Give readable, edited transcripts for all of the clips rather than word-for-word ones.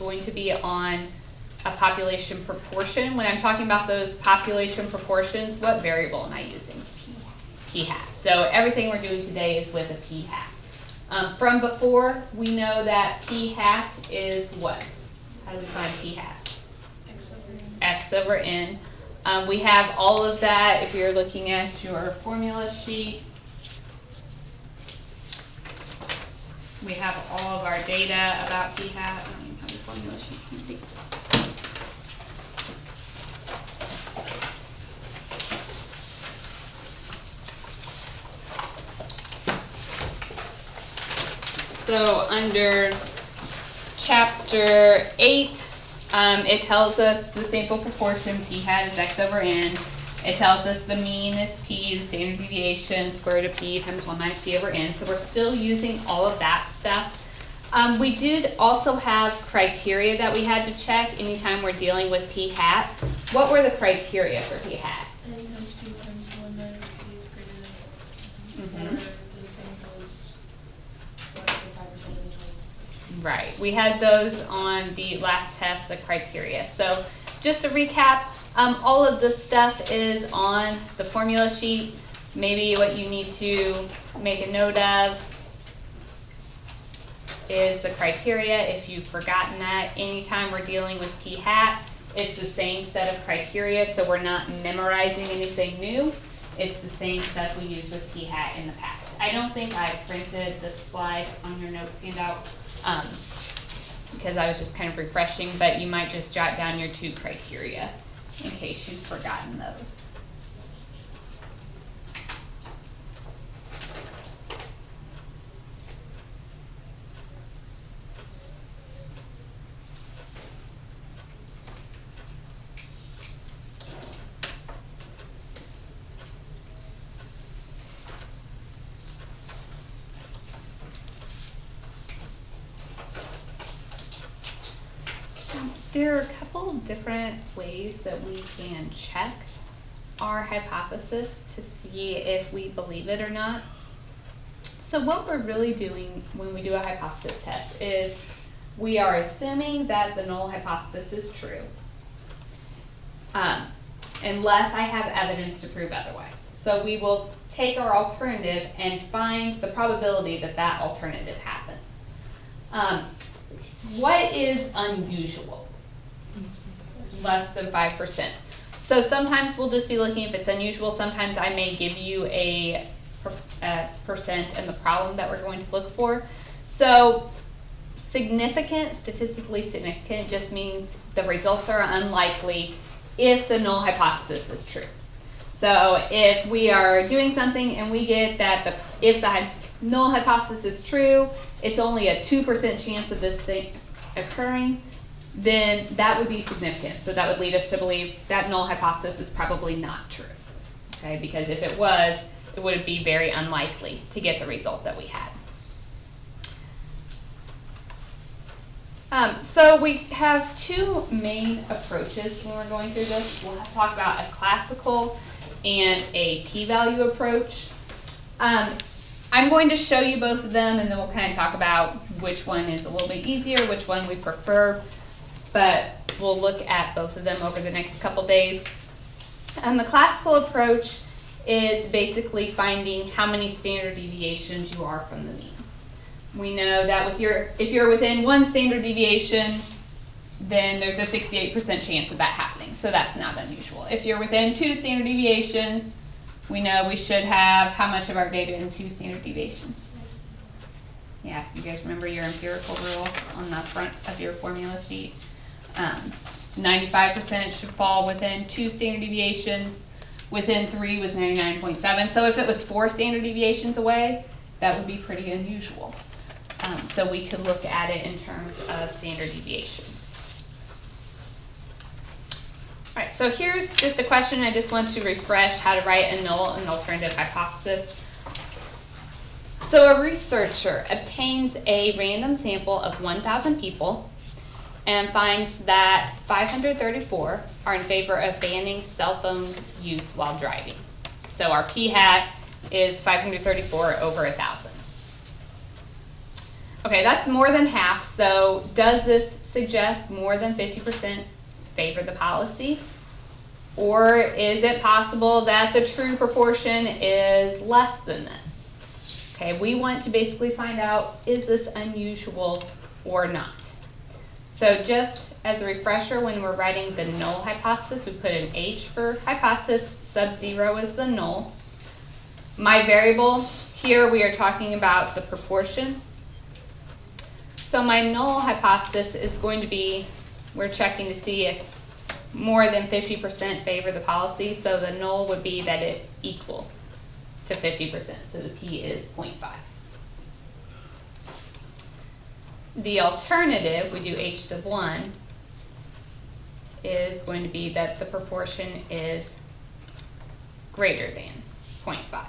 going to be on a population proportion. When I'm talking about those population proportions, what variable am I using? P-hat. So everything we're doing today is with a p-hat. From before, we know that p-hat is what? How do we find p-hat? X over n. We have all of that if you're looking at your formula sheet. We have all of our data about p-hat. I don't even have the formula sheet handy. So under chapter 8, it tells us the sample proportion, p-hat is x over n. It tells us the mean is p, the standard deviation, square root of p times 1 minus p over n. So we're still using all of that stuff. We did also have criteria that we had to check anytime we're dealing with p-hat. What were the criteria for p-hat? N times p times 1 minus p is greater than or the sample is less than 5% of the total. Right, we had those on the last test, the criteria. So just to recap, all of this stuff is on the formula sheet. Maybe what you need to make a note of is the criteria. If you've forgotten that, anytime we're dealing with p-hat, it's the same set of criteria, so we're not memorizing anything new. It's the same stuff we used with p-hat in the past. I don't think I printed this slide on your notes handout because I was just kind of refreshing, but you might just jot down your 2 criteria in case you've forgotten those. There are a couple of different ways that we can check our hypothesis to see if we believe it or not. So what we're really doing when we do a hypothesis test is we are assuming that the null hypothesis is true, unless I have evidence to prove otherwise. So we will take our alternative and find the probability that that alternative happens. What is unusual? Less than 5%. So sometimes we'll just be looking if it's unusual. Sometimes I may give you a percent and the problem that we're going to look for. So significant, statistically significant, just means the results are unlikely if the null hypothesis is true. So if we are doing something and we get that if the null hypothesis is true, it's only a 2% chance of this thing occurring, then that would be significant. So that would lead us to believe that null hypothesis is probably not true. Okay, because if it was, it would be very unlikely to get the result that we had. So we have 2 main approaches when we're going through this. We'll talk about a classical and a p-value approach. I'm going to show you both of them, and then we'll kind of talk about which one is a little bit easier, which one we prefer, but we'll look at both of them over the next couple days. The classical approach is basically finding how many standard deviations you are from the mean. We know that if you're within 1 standard deviation, then there's a 68% chance of that happening, so that's not unusual. If you're within 2 standard deviations, we know we should have how much of our data in 2 standard deviations? Yeah, you guys remember your empirical rule on the front of your formula sheet? 95% should fall within 2 standard deviations. Within 3 was 99.7. So if it was 4 standard deviations away, that would be pretty unusual. So we could look at it in terms of standard deviations. All right, so here's just a question. I just want to refresh how to write a null and alternative hypothesis. So a researcher obtains a random sample of 1,000 people and finds that 534 are in favor of banning cell phone use while driving. So our p-hat is 534 over 1,000. Okay, that's more than half. So does this suggest more than 50% favor the policy? Or is it possible that the true proportion is less than this? Okay, we want to basically find out, is this unusual or not? So just as a refresher, when we're writing the null hypothesis, we put an H for hypothesis, sub-zero is the null. My variable, here we are talking about the proportion. So my null hypothesis is going to be, we're checking to see if more than 50% favor the policy, so the null would be that it's equal to 50%, so the P is 0.5. The alternative, we do H sub 1, is going to be that the proportion is greater than 0.5.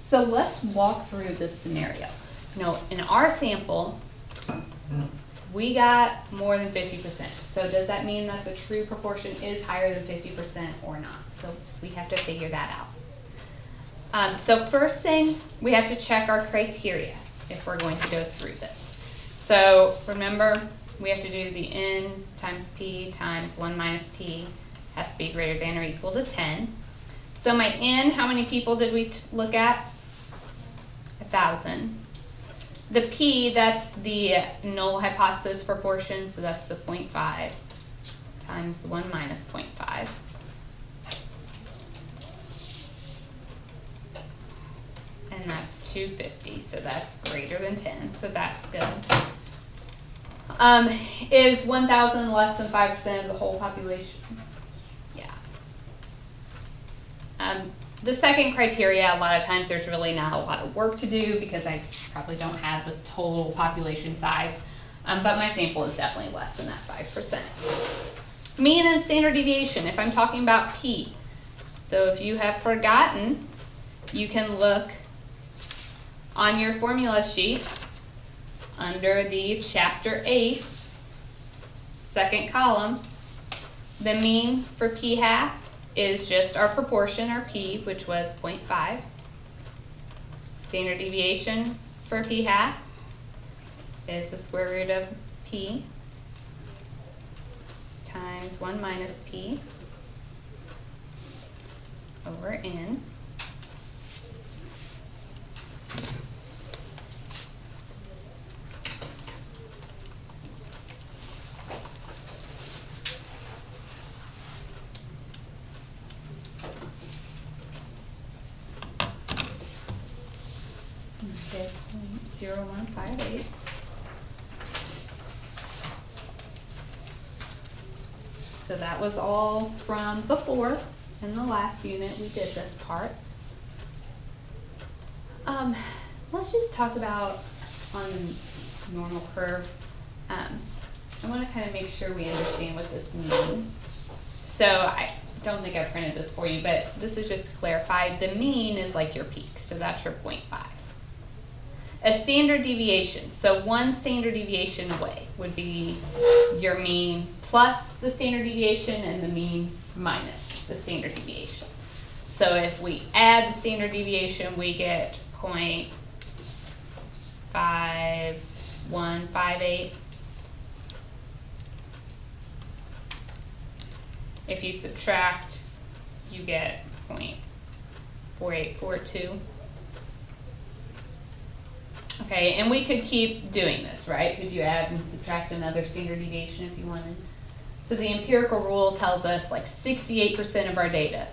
So let's walk through this scenario. Now, in our sample, we got more than 50%. So does that mean that the true proportion is higher than 50% or not? So we have to figure that out. So first thing, we have to check our criteria if we're going to go through this. So remember, we have to do the N times P times 1 minus P has to be greater than or equal to 10. So my N, how many people did we look at? 1,000. The P, that's the null hypothesis proportion, so that's the 0.5 times 1 minus 0.5. And that's 250, so that's greater than 10, so that's good. Is 1,000 less than 5% of the whole population? Yeah. The second criteria, a lot of times there's really not a lot of work to do because I probably don't have the total population size, but my sample is definitely less than that 5%. Mean and standard deviation, if I'm talking about P. So if you have forgotten, you can look on your formula sheet under the chapter 8, second column. The mean for P hat is just our proportion, or P, which was 0.5. Standard deviation for P hat is the square root of P times 1 minus P over N. Okay, 0.0158. So that was all from before. In the last unit, we did this part. Let's just talk about on the normal curve. I want to kind of make sure we understand what this means. So I don't think I printed this for you, but this is just to clarify. The mean is like your peak, so that's your 0.5. A standard deviation, so one standard deviation away would be your mean plus the standard deviation and the mean minus the standard deviation. So if we add the standard deviation, we get 0.5158. If you subtract, you get 0.4842. Okay, and we could keep doing this, right? Could you add and subtract another standard deviation if you wanted? So the empirical rule tells us like 68% of our data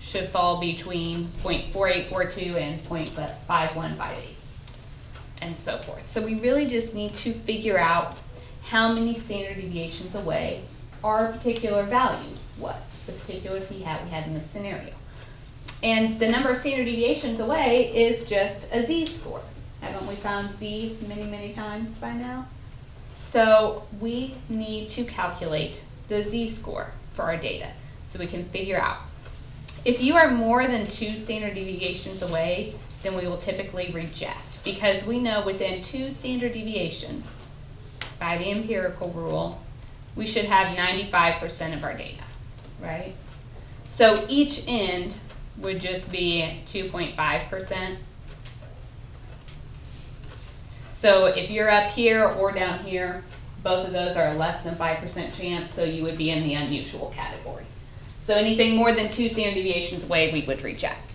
should fall between 0.4842 and 0.5158 and so forth. So we really just need to figure out how many standard deviations away our particular value was, the particular p hat we had in this scenario. And the number of standard deviations away is just a z-score. Haven't we found z's many, many times by now? So we need to calculate the z-score for our data so we can figure out. If you are more than 2 standard deviations away, then we will typically reject, because we know within 2 standard deviations, by the empirical rule, we should have 95% of our data, right? So each end would just be 2.5%. So if you're up here or down here, both of those are a less than 5% chance, so you would be in the unusual category. So anything more than 2 standard deviations away, we would reject.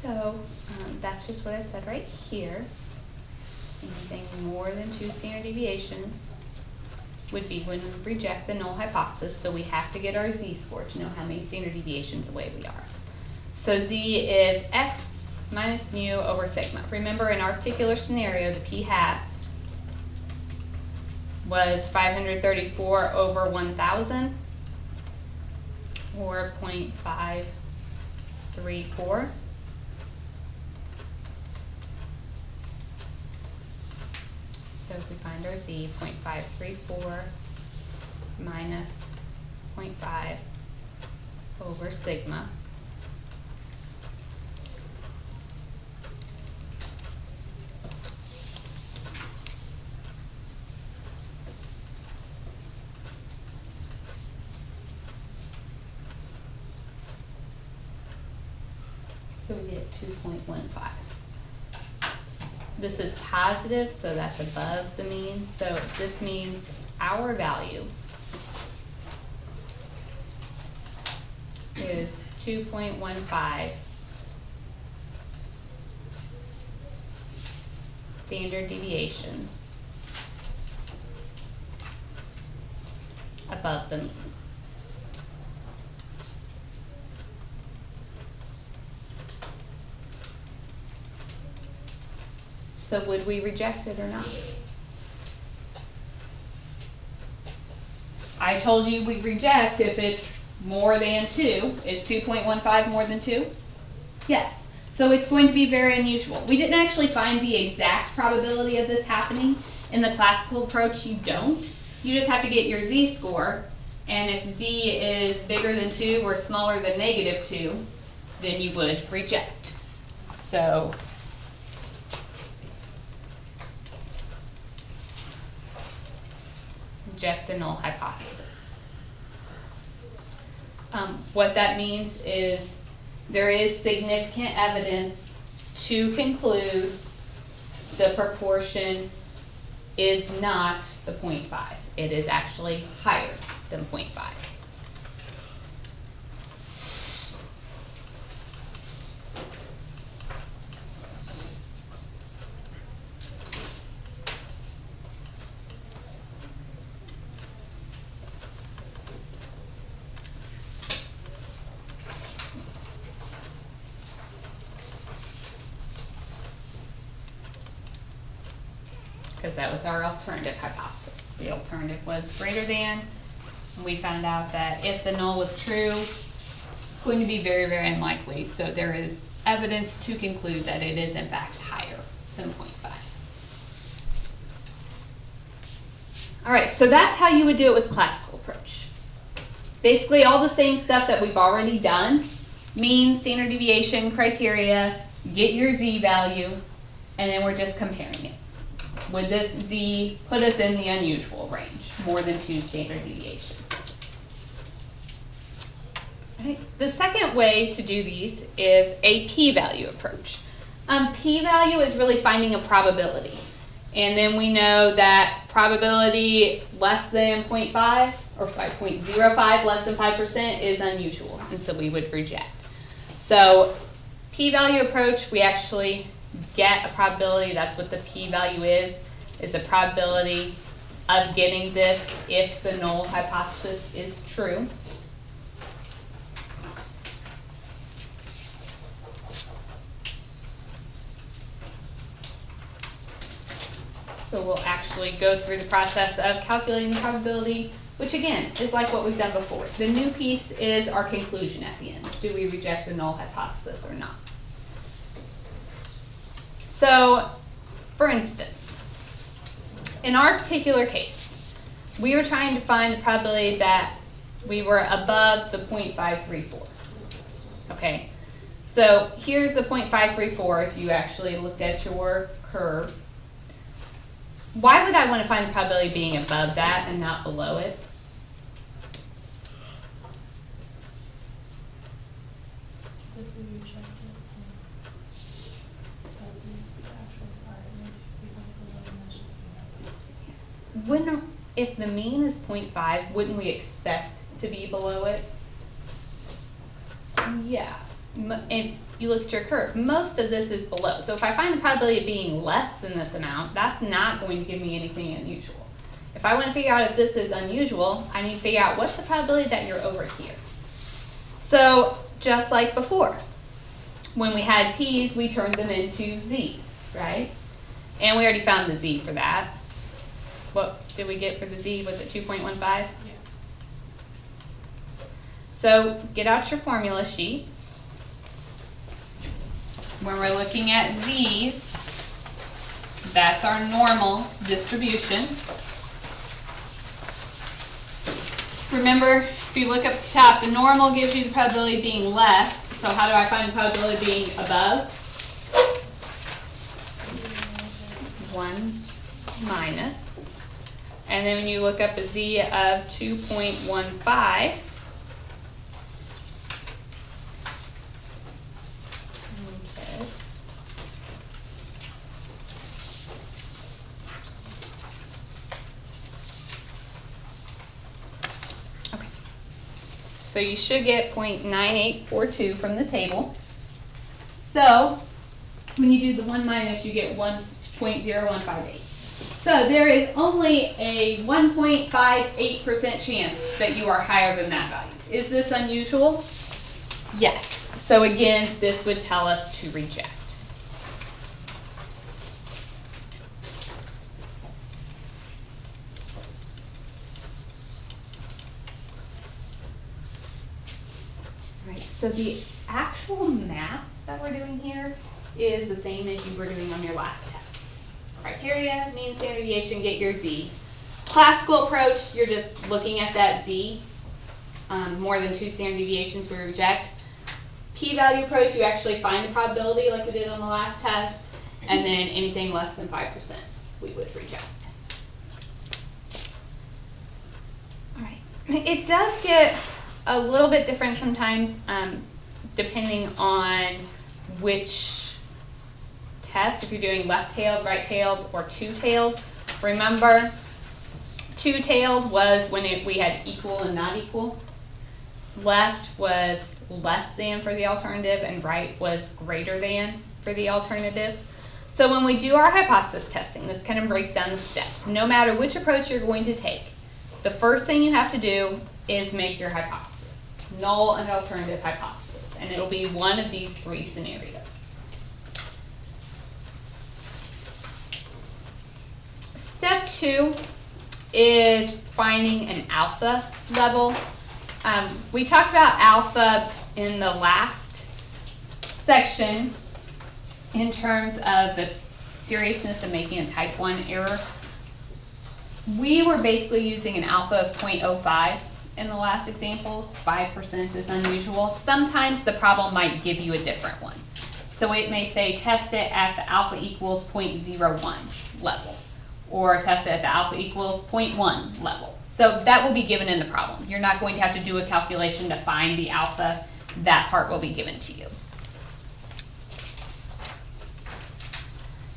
So that's just what I said right here. Anything more than 2 standard deviations would be when we reject the null hypothesis, so we have to get our z-score to know how many standard deviations away we are. So z is x minus mu over sigma. Remember, in our particular scenario, the p hat was 534 over 1,000, or 0.534. So if we find our z, 0.534 minus 0.5 over sigma. So we get 2.15. This is positive, so that's above the mean. So this means our value is 2.15 standard deviations above the mean. So would we reject it or not? I told you we reject if it's more than 2. Is 2.15 more than 2? Yes. So it's going to be very unusual. We didn't actually find the exact probability of this happening. In the classical approach, you don't. You just have to get your z-score, and if z is bigger than 2 or smaller than -2, then you would reject. So reject the null hypothesis. What that means is there is significant evidence to conclude the proportion is not the 0.5. It is actually higher than 0.5. Because that was our alternative hypothesis. The alternative was greater than. And we found out that if the null was true, it's going to be very, very unlikely. So there is evidence to conclude that it is in fact higher than 0.5. All right, so that's how you would do it with the classical approach. Basically all the same stuff that we've already done. Mean, standard deviation, criteria, get your z value, and then we're just comparing it. Would this z put us in the unusual range, more than 2 standard deviations? Right. The second way to do these is a p-value approach. P-value is really finding a probability. And then we know that probability less than 0.5 or 0.05 less than 5% is unusual, and so we would reject. So p-value approach, we actually get a probability. That's what the p-value is a probability of getting this if the null hypothesis is true. So we'll actually go through the process of calculating the probability, which again is like what we've done before. The new piece is our conclusion at the end. Do we reject the null hypothesis or not? So, for instance, in our particular case, we were trying to find the probability that we were above the 0.534. Okay, So here's the 0.534 if you actually looked at your curve. Why would I want to find the probability of being above that and not below it? If we reject it, that is the actual part, and if we go below, then that's just the number. Wouldn't, if the mean is 0.5, wouldn't we expect to be below it? Yeah. If you look at your curve, most of this is below. So if I find the probability of being less than this amount, that's not going to give me anything unusual. If I want to figure out if this is unusual, I need to figure out what's the probability that you're over here. So just like before, when we had p's, we turned them into z's, right? And we already found the z for that. What did we get for the z? Was it 2.15? Yeah. So get out your formula sheet. When we're looking at z's, that's our normal distribution. Remember, if you look up at the top, the normal gives you the probability of being less. So how do I find the probability of being above? 1 minus. And then when you look up a z of 2.15, so you should get 0.9842 from the table. So when you do the 1 minus, you get 1.0158. So there is only a 1.58% chance that you are higher than that value. Is this unusual? Yes. So again, this would tell us to reject. So the actual math that we're doing here is the same as you were doing on your last test. Criteria, mean standard deviation, get your z. Classical approach, you're just looking at that z. More than 2 standard deviations, we reject. P-value approach, you actually find the probability like we did on the last test, and then anything less than 5%, we would reject. All right, it does get a little bit different sometimes depending on which test, if you're doing left-tailed, right-tailed, or two-tailed. Remember, two-tailed was when we had equal and not equal. Left was less than for the alternative, and right was greater than for the alternative. So when we do our hypothesis testing, this kind of breaks down the steps. No matter which approach you're going to take, the first thing you have to do is make your hypothesis. Null and alternative hypothesis, and it'll be one of these 3 scenarios. Step 2 is finding an alpha level. We talked about alpha in the last section in terms of the seriousness of making a type 1 error. We were basically using an alpha of 0.05 in the last examples. 5% is unusual. Sometimes the problem might give you a different one. So it may say test it at the alpha equals 0.01 level, or test it at the alpha equals 0.1 level. So that will be given in the problem. You're not going to have to do a calculation to find the alpha. That part will be given to you.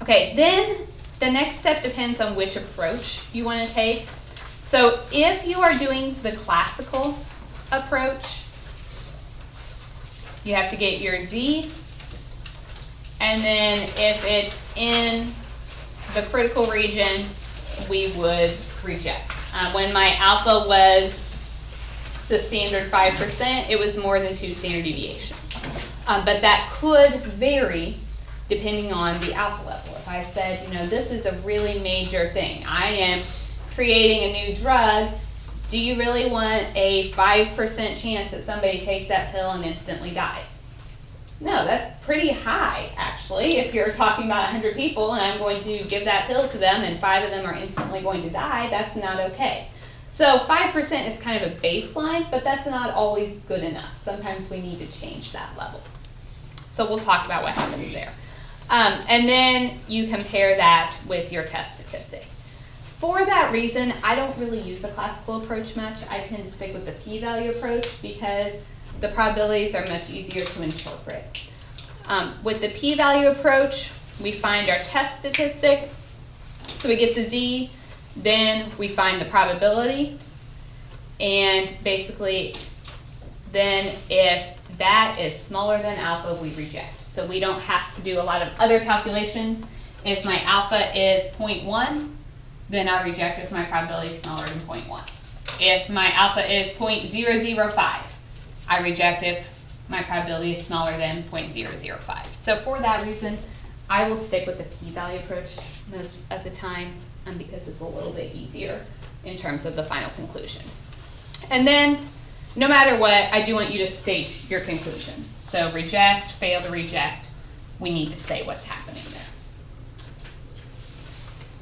Okay, then the next step depends on which approach you want to take. So if you are doing the classical approach, you have to get your z, and then if it's in the critical region, we would reject. When my alpha was the standard 5%, it was more than 2 standard deviations. But that could vary depending on the alpha level. If I said, you know, this is a really major thing. I am creating a new drug. Do you really want a 5% chance that somebody takes that pill and instantly dies? No, that's pretty high, actually. If you're talking about 100 people and I'm going to give that pill to them and 5 of them are instantly going to die, that's not okay. So 5% is kind of a baseline, but that's not always good enough. Sometimes we need to change that level. So we'll talk about what happens there. And then you compare that with your test statistic. For that reason, I don't really use a classical approach much. I tend to stick with the p-value approach because the probabilities are much easier to interpret. With the p-value approach, we find our test statistic. So we get the z, then we find the probability, and basically then if that is smaller than alpha, we reject. So we don't have to do a lot of other calculations. If my alpha is 0.1, then I reject if my probability is smaller than 0.1. If my alpha is 0.005, I reject if my probability is smaller than 0.005. So for that reason, I will stick with the p-value approach most of the time because it's a little bit easier in terms of the final conclusion. And then, no matter what, I do want you to state your conclusion. So reject, fail to reject, we need to say what's happening there.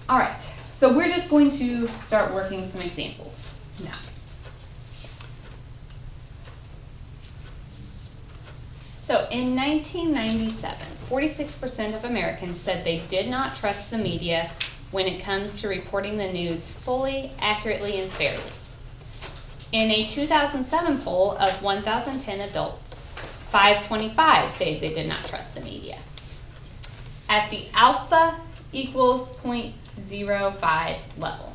All right, so we're just going to start working some examples now. So in 1997, 46% of Americans said they did not trust the media when it comes to reporting the news fully, accurately, and fairly. In a 2007 poll of 1,010 adults, 525 say they did not trust the media. At the alpha equals 0.05 level,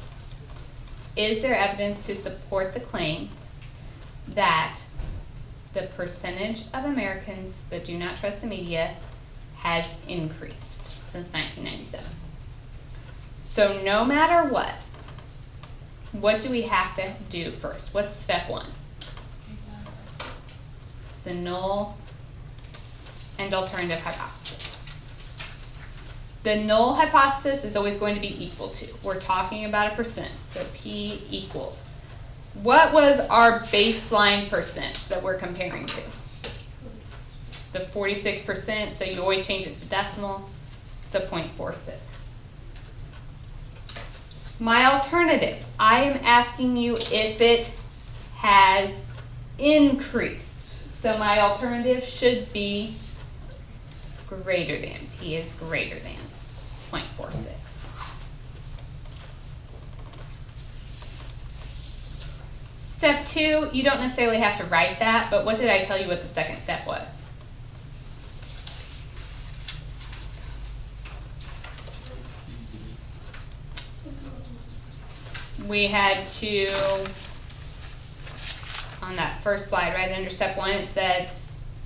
is there evidence to support the claim that the percentage of Americans that do not trust the media has increased since 1997? So no matter what do we have to do first? What's step one? The null and alternative hypothesis. The null hypothesis is always going to be equal to. We're talking about a percent, so P equals. What was our baseline percent that we're comparing to? The 46%, so you always change it to decimal, so 0.46. My alternative, I am asking you if it has increased. So my alternative should be greater than. P is greater than 0.46. Step two, you don't necessarily have to write that, but what did I tell you what the second step was? We had to, on that first slide, right under step one, it said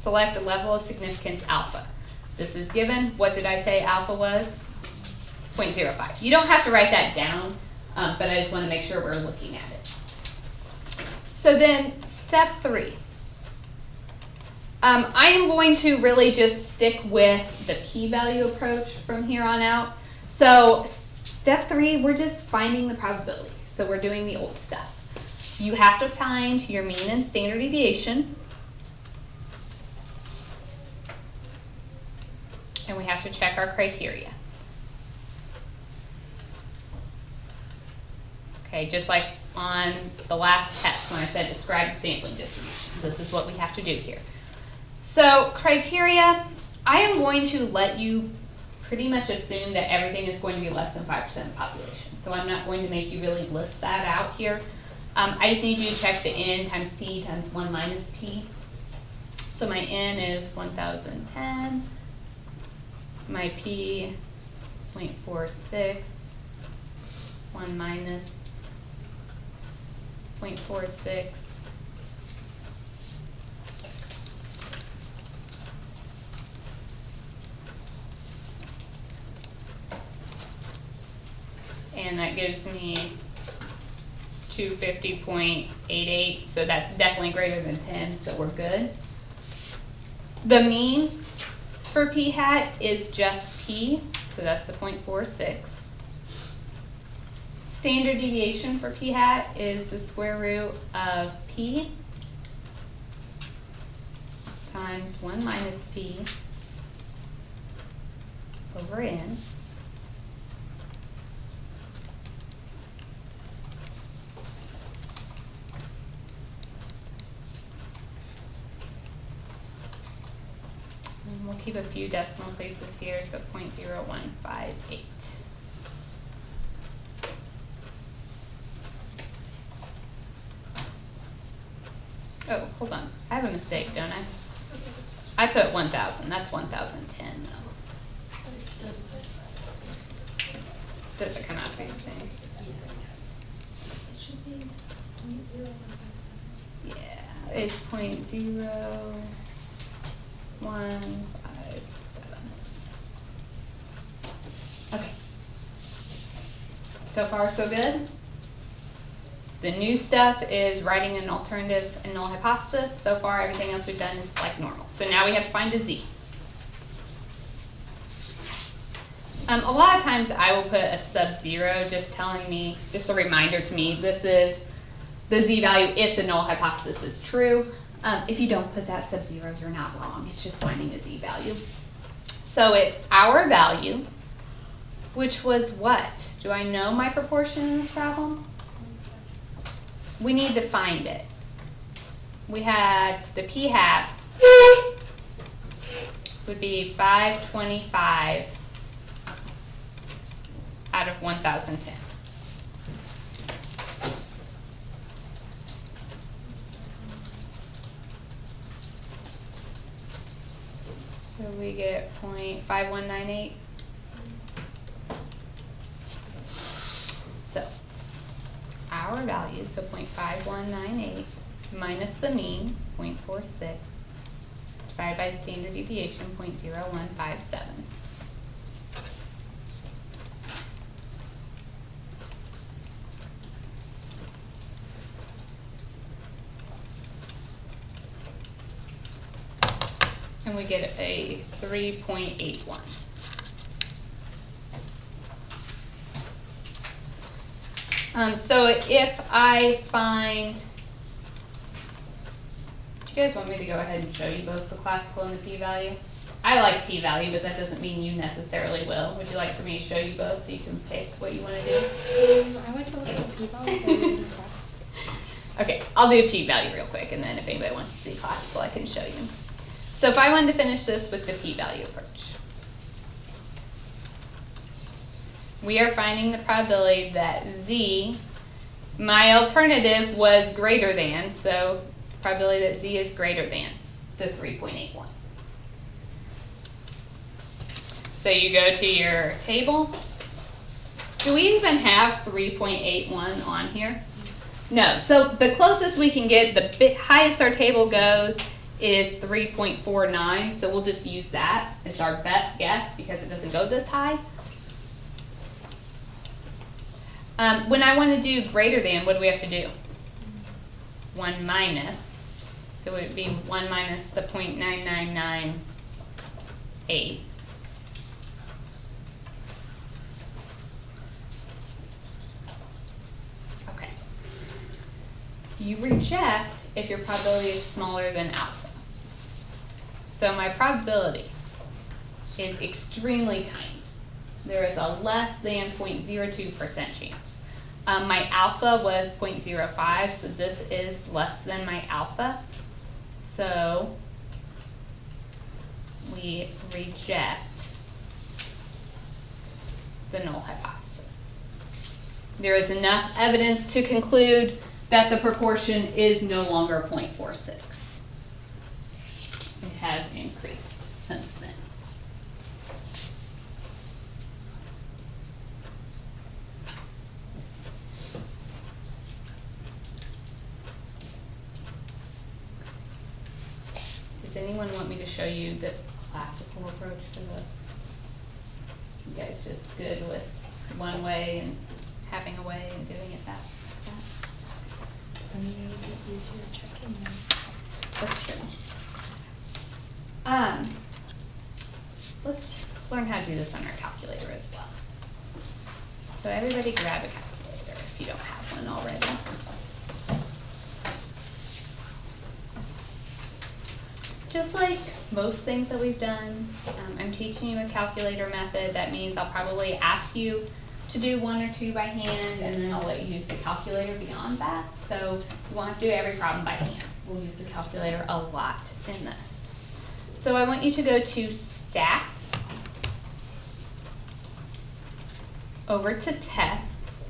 select a level of significance alpha. This is given. What did I say alpha was? 0.05. You don't have to write that down, but I just want to make sure we're looking at it. So then step three. I am going to really just stick with the p-value approach from here on out. So step three, we're just finding the probability. So we're doing the old stuff. You have to find your mean and standard deviation. And we have to check our criteria. Okay, just like on the last test when I said describe the sampling distribution. This is what we have to do here. So criteria, I am going to let you pretty much assume that everything is going to be less than 5% of the population. So I'm not going to make you really list that out here. I just need you to check the n times p times 1 minus p. So my n is 1,010. My p, 0.46. 1 minus 0.46. And that gives me 250.88, so that's definitely greater than 10, so we're good. The mean for p hat is just p, so that's the 0.46. Standard deviation for p hat is the square root of p times 1 minus p over n. And we'll keep a few decimal places here, so 0.0158. Oh, hold on. I have a mistake, don't I? Okay, that's fine. I put 1,000. That's 1,010, though. But it's still decided. Does it come out to be the same? It should be 0.0157. Yeah, it's 0.0157. Okay. So far, so good? The new stuff is writing an alternative and null hypothesis. So far, everything else we've done is like normal. So now we have to find a z. A lot of times I will put a sub-zero, just telling me, just a reminder to me, this is the z value if the null hypothesis is true. If you don't put that sub-zero, you're not wrong. It's just finding a z value. So it's our value, which was what? Do I know my proportion in this problem? We need to find it. We had the p hat would be 525 out of 1,010. So we get 0.5198. So our value, so 0.5198 minus the mean, 0.46, divided by the standard deviation, 0.0157. And we get a 3.81. So if I find, do you guys want me to go ahead and show you both the classical and the p-value? I like p-value, but that doesn't mean you necessarily will. Would you like for me to show you both so you can pick what you want to do? I would go with the p-value. Okay, I'll do p-value real quick, and then if anybody wants to see classical, I can show you. So if I wanted to finish this with the p-value approach, we are finding the probability that z, my alternative was greater than, so probability that z is greater than the 3.81. So you go to your table. Do we even have 3.81 on here? No, so the closest we can get, the highest our table goes is 3.49, so we'll just use that. It's our best guess because it doesn't go this high. When I want to do greater than, what do we have to do? 1 minus. So it would be 1 minus the 0.9998. Okay. You reject if your probability is smaller than alpha. So my probability is extremely tiny. There is a less than 0.02% chance. My alpha was 0.05, so this is less than my alpha. So we reject the null hypothesis. There is enough evidence to conclude that the proportion is no longer 0.46. It has increased since then. Does anyone want me to show you the classical approach to this? You guys just good with one way and having a way and doing it that? I mean, it would be easier checking them. That's true. Let's learn how to do this on our calculator as well. So everybody grab a calculator if you don't have one already. Just like most things that we've done, I'm teaching you a calculator method. That means I'll probably ask you to do 1 or 2 by hand, and then I'll let you use the calculator beyond that. So you won't have to do every problem by hand. We'll use the calculator a lot in this. So I want you to go to staff over to tests.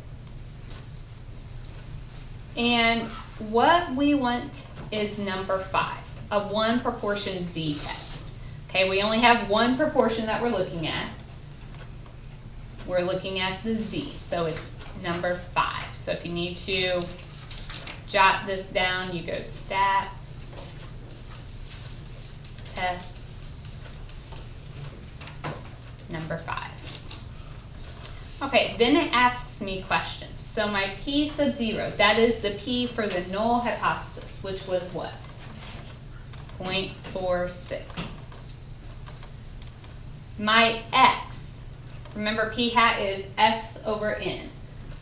And what we want is number 5, a 1 proportion z test. Okay, we only have one proportion that we're looking at. We're looking at the z, so it's number 5. So if you need to jot this down, you go stat, tests, number 5. Okay, then it asks me questions. So my p sub 0, that is the p for the null hypothesis, which was what? 0.46. My x, remember p hat is x over n.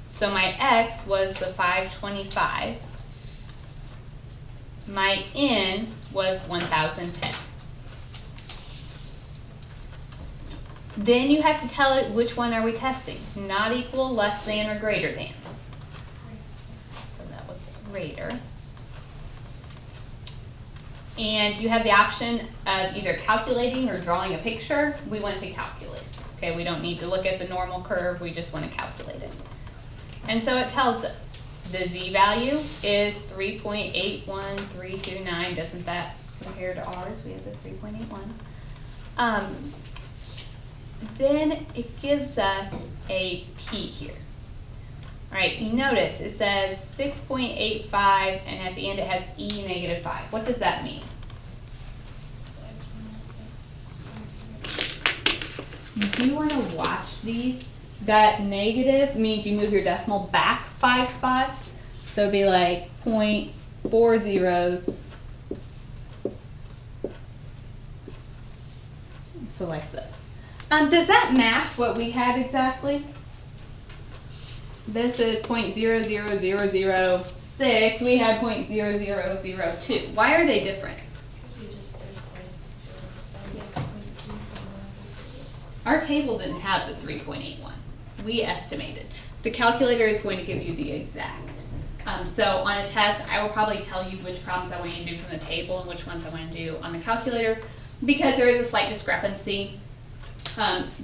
So my x was the 525. My n was 1010. Then you have to tell it which one are we testing. Not equal, less than, or greater than. So that was greater. And you have the option of either calculating or drawing a picture. We want to calculate. Okay, we don't need to look at the normal curve, we just want to calculate it. And so it tells us the z value is 3.81329. Doesn't that compare to ours? We have the 3.81. Then it gives us a p here. All right, you notice it says 6.85 and at the end it has e negative 5. What does that mean? Do you want to watch these? That negative means you move your decimal back 5 spots. So it'd be like 0.40. So like this. Does that match what we had exactly? This is 0.00006. We had 0.0002. Why are they different? Because we just did 0.0. Our table didn't have the 3.81. We estimated. The calculator is going to give you the exact. So on a test, I will probably tell you which problems I want you to do from the table and which ones I want to do on the calculator because there is a slight discrepancy.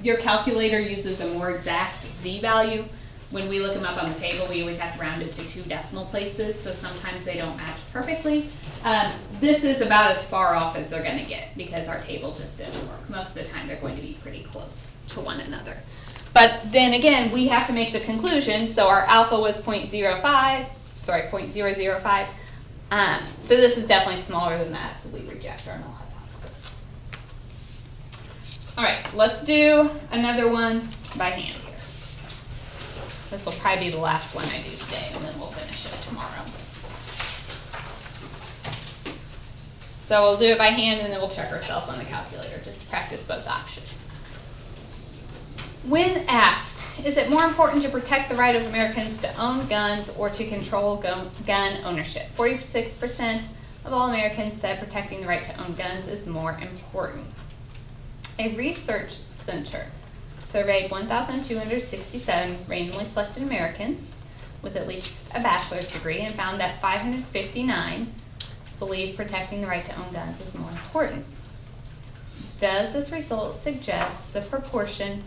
Your calculator uses a more exact z value. When we look them up on the table, we always have to round it to 2 decimal places, so sometimes they don't match perfectly. This is about as far off as they're going to get because our table just didn't work. Most of the time they're going to be pretty close to one another. But then again, we have to make the conclusion, so our alpha was 0.05. So this is definitely smaller than that, so we reject our null hypothesis. All right, let's do another one by hand here. This will probably be the last one I do today, and then we'll finish it tomorrow. So we'll do it by hand, and then we'll check ourselves on the calculator just to practice both options. When asked, is it more important to protect the right of Americans to own guns or to control gun ownership? 46% of all Americans said protecting the right to own guns is more important. A research center surveyed 1,267 randomly selected Americans with at least a bachelor's degree and found that 559 believe protecting the right to own guns is more important. Does this result suggest the proportion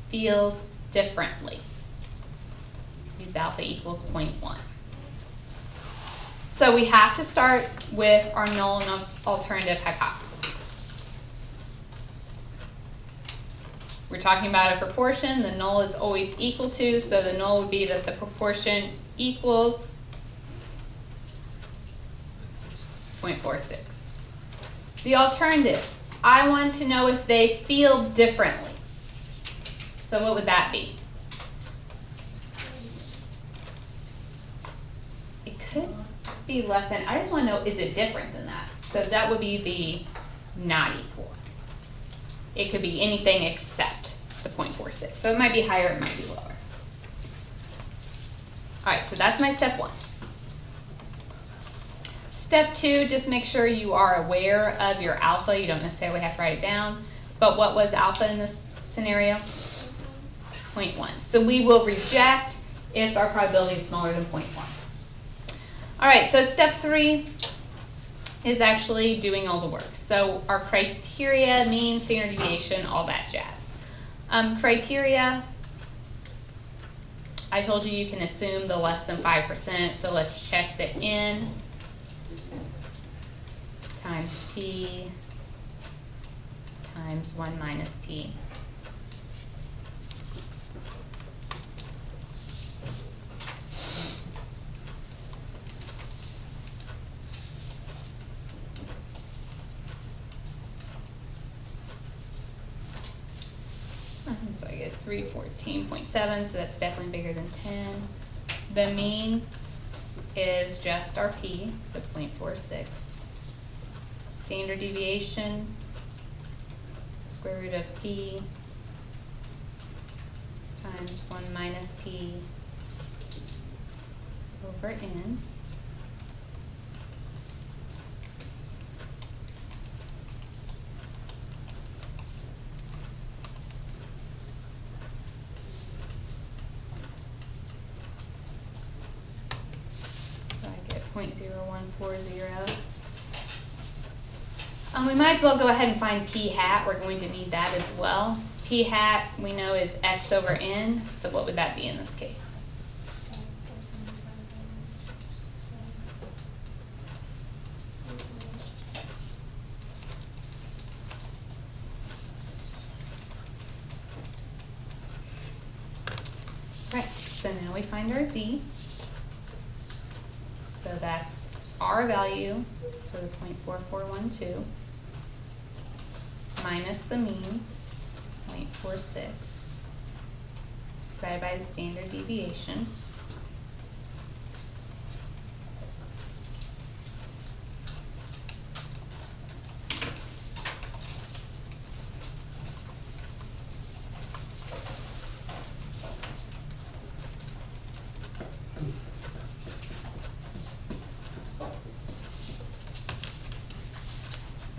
feels differently? Use alpha equals 0.1. So we have to start with our null and alternative hypothesis. We're talking about a proportion. The null is always equal to, so the null would be that the proportion equals 0.46. The alternative, I want to know if they feel differently. So what would that be? It could be less than, I just want to know, is it different than that? So that would be the not equal. It could be anything except the 0.46. So it might be higher, it might be lower. All right, so that's my step 1. Step 2, just make sure you are aware of your alpha. You don't necessarily have to write it down. But what was alpha in this scenario? 0.1. So we will reject if our probability is smaller than 0.1. All right, so step 3, is actually doing all the work. So our criteria, mean, standard deviation, all that jazz. Criteria, I told you you can assume the less than 5%, so let's check the N times P times 1 minus P. So I get 314.7, so that's definitely bigger than 10. The mean is just our P, so 0.46. Standard deviation, square root of P times 1 minus P over N. So I get 0.0140. We might as well go ahead and find P hat. We're going to need that as well. P hat we know is X over N, so what would that be in this case? Right, so now we find our Z. So that's our value, so the 0.4412, minus the mean, 0.46, divided by the standard deviation.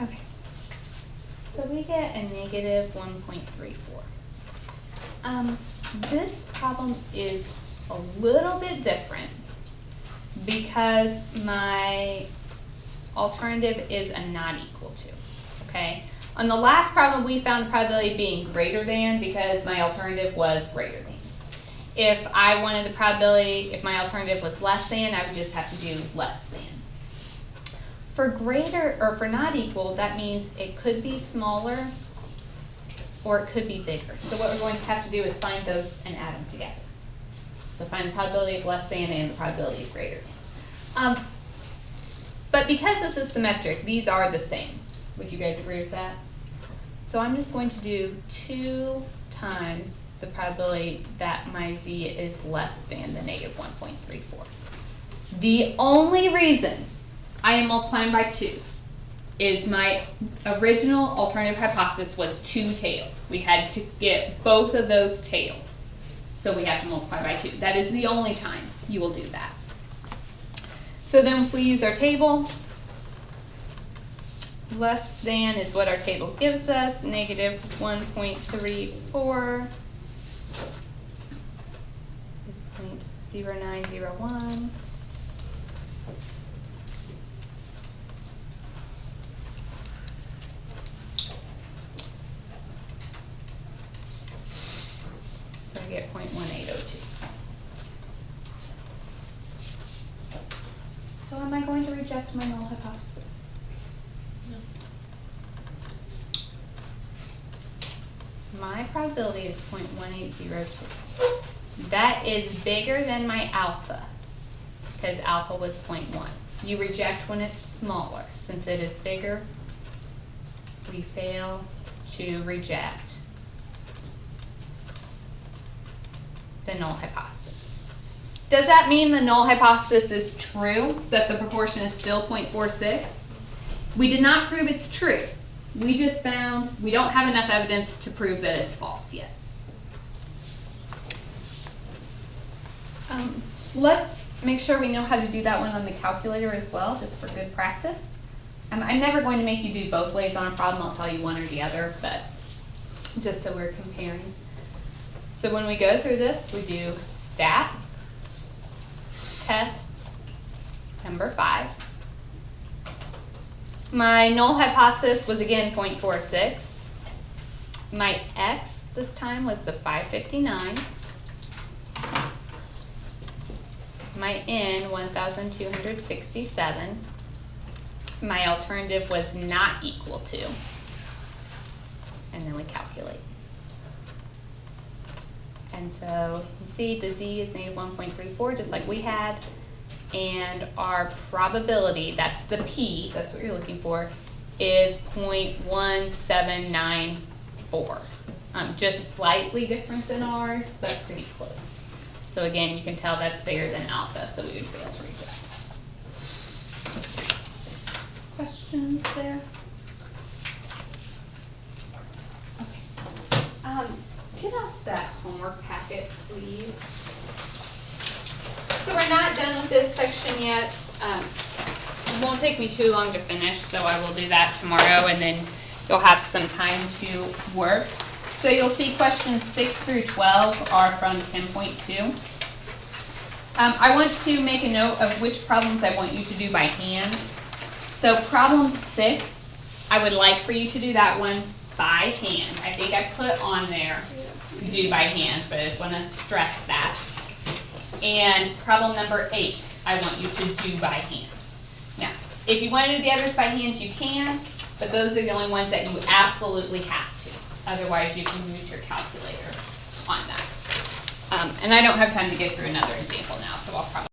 Okay, so we get a negative 1.34. This problem is a little bit different because my alternative is a not equal to, okay? On the last problem, we found the probability of being greater than because my alternative was greater than. If I wanted the probability, if my alternative was less than, I would just have to do less than. For greater, or for not equal, that means it could be smaller or it could be bigger. So what we're going to have to do is find those and add them together. So find the probability of less than and the probability of greater than. But because this is symmetric, these are the same. Would you guys agree with that? So I'm just going to do 2 times the probability that my Z is less than the negative 1.34. The only reason I am multiplying by 2 is my original alternative hypothesis was 2-tailed. We had to get both of those tails. So we have to multiply by 2. That is the only time you will do that. So then if we use our table, less than is what our table gives us, negative 1.34 is 0.0901. So I get 0.1802. So am I going to reject my null hypothesis? No. My probability is 0.1802. That is bigger than my alpha, because alpha was 0.1. You reject when it's smaller. Since it is bigger, we fail to reject the null hypothesis. Does that mean the null hypothesis is true, that the proportion is still 0.46? We did not prove it's true. We just found we don't have enough evidence to prove that it's false yet. Let's make sure we know how to do that one on the calculator as well, just for good practice. I'm never going to make you do both ways on a problem. I'll tell you one or the other, but just so we're comparing. So when we go through this, we do stat, tests, number 5, My null hypothesis was again 0.46. My x this time was the 559. My n, 1,267. My alternative was not equal to. And then we calculate. And so you can see the z is negative 1.34, just like we had. And our probability, that's the p, that's what you're looking for, is 0.1794. Just slightly different than ours, but pretty close. So again, you can tell that's bigger than alpha, so we would fail to reject. Questions there? Okay. Get off that homework packet, please. So we're not done with this section yet. It won't take me too long to finish, so I will do that tomorrow, and then you'll have some time to work. So you'll see questions 6 through 12 are from 10.2. I want to make a note of which problems I want you to do by hand. So problem 6, I would like for you to do that one by hand. I think I put on there do by hand, but I just want to stress that. And problem number 8, I want you to do by hand. Now, if you want to do the others by hand, you can, but those are the only ones that you absolutely have to. Otherwise, you can use your calculator on that. And I don't have time to get through another example now, so I'll probably